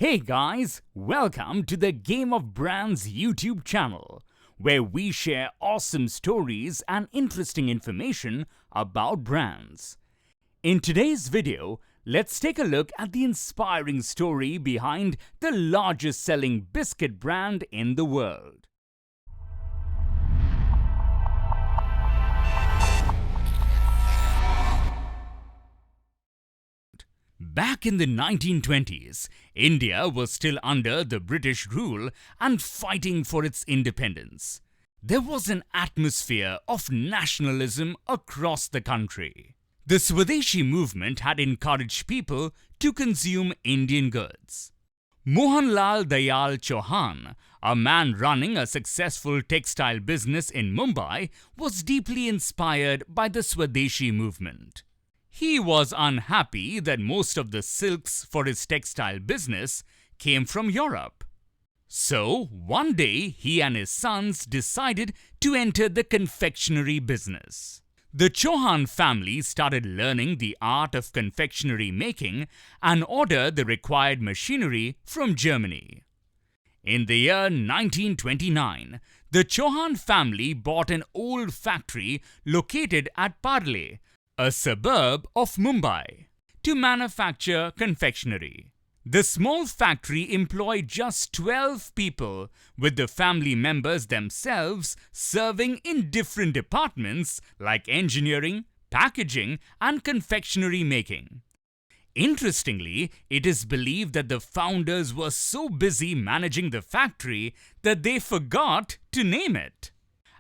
Hey guys, welcome to the Game of Brands YouTube channel, where we share awesome stories and interesting information about brands. In today's video, let's take a look at the inspiring story behind the largest selling biscuit brand in the world. Back in the 1920s, India was still under the British rule and fighting for its independence. There was an atmosphere of nationalism across the country. The Swadeshi movement had encouraged people to consume Indian goods. Mohanlal Dayal Chauhan, a man running a successful textile business in Mumbai, was deeply inspired by the Swadeshi movement. He was unhappy that most of the silks for his textile business came from Europe. So, one day he and his sons decided to enter the confectionery business. The Chauhan family started learning the art of confectionery making and ordered the required machinery from Germany. In the year 1929, the Chauhan family bought an old factory located at Parle, a suburb of Mumbai, to manufacture confectionery. The small factory employed just 12 people, with the family members themselves serving in different departments like engineering, packaging, and confectionery making. Interestingly, it is believed that the founders were so busy managing the factory that they forgot to name it.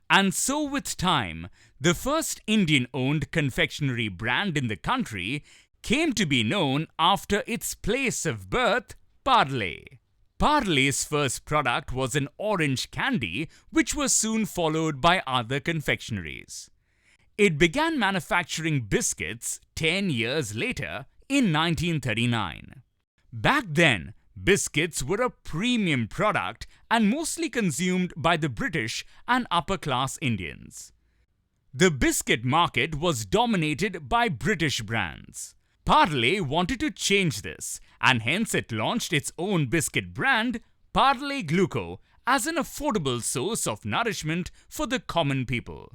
And so with time, the first Indian-owned confectionery brand in the country came to be known after its place of birth, Parle. Parle's first product was an orange candy, which was soon followed by other confectioneries. It began manufacturing biscuits 10 years later in 1939. Back then, biscuits were a premium product and mostly consumed by the British and upper-class Indians. The biscuit market was dominated by British brands. Parle wanted to change this, and hence it launched its own biscuit brand, Parle Gluco, as an affordable source of nourishment for the common people.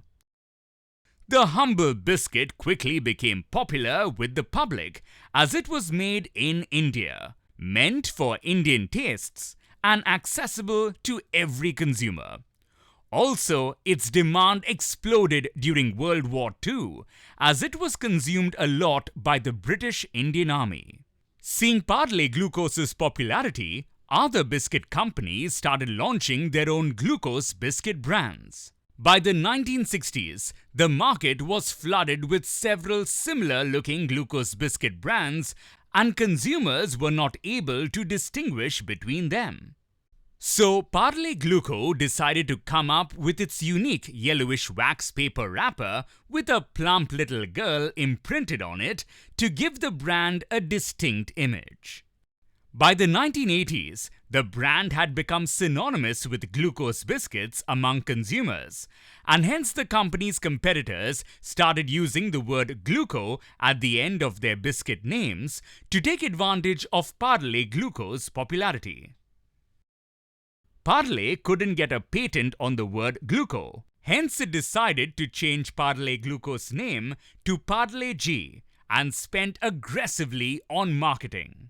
The humble biscuit quickly became popular with the public as it was made in India, meant for Indian tastes, and accessible to every consumer. Also, its demand exploded during World War II, as it was consumed a lot by the British Indian Army. Seeing Parle Glucose's popularity, other biscuit companies started launching their own glucose biscuit brands. By the 1960s, the market was flooded with several similar-looking glucose biscuit brands, and consumers were not able to distinguish between them. So, Parle Gluco decided to come up with its unique yellowish wax paper wrapper with a plump little girl imprinted on it to give the brand a distinct image. By the 1980s, the brand had become synonymous with glucose biscuits among consumers, and hence the company's competitors started using the word gluco at the end of their biscuit names to take advantage of Parle Gluco's popularity. Parle couldn't get a patent on the word gluco, hence it decided to change Parle Gluco's name to Parle G and spent aggressively on marketing.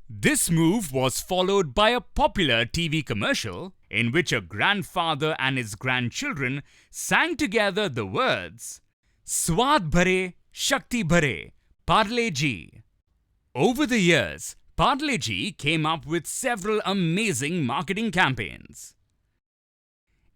This move was followed by a popular TV commercial in which a grandfather and his grandchildren sang together the words, "Swad bhare, Shakti bhare, Parle G." Over the years, Parle G came up with several amazing marketing campaigns.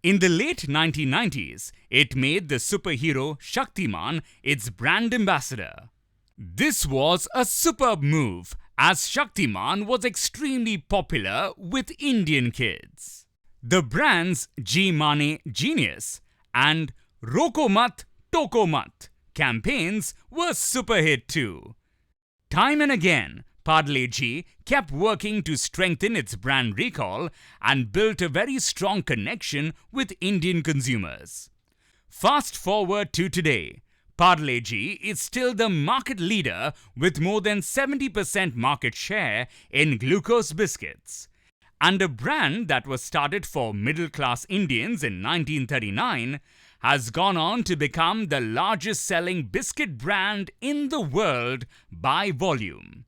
In the late 1990s, it made the superhero Shaktiman its brand ambassador. This was a superb move, as Shaktiman was extremely popular with Indian kids. The brands G Mane Genius and Roko Mat Toko Mat campaigns were super hit too. Time and again, Parle G kept working to strengthen its brand recall and built a very strong connection with Indian consumers. Fast forward to today, Parle G is still the market leader with more than 70% market share in glucose biscuits. And a brand that was started for middle-class Indians in 1939 has gone on to become the largest selling biscuit brand in the world by volume.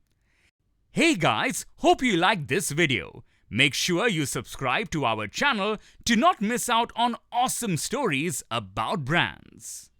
Hey guys, hope you liked this video. Make sure you subscribe to our channel to not miss out on awesome stories about brands.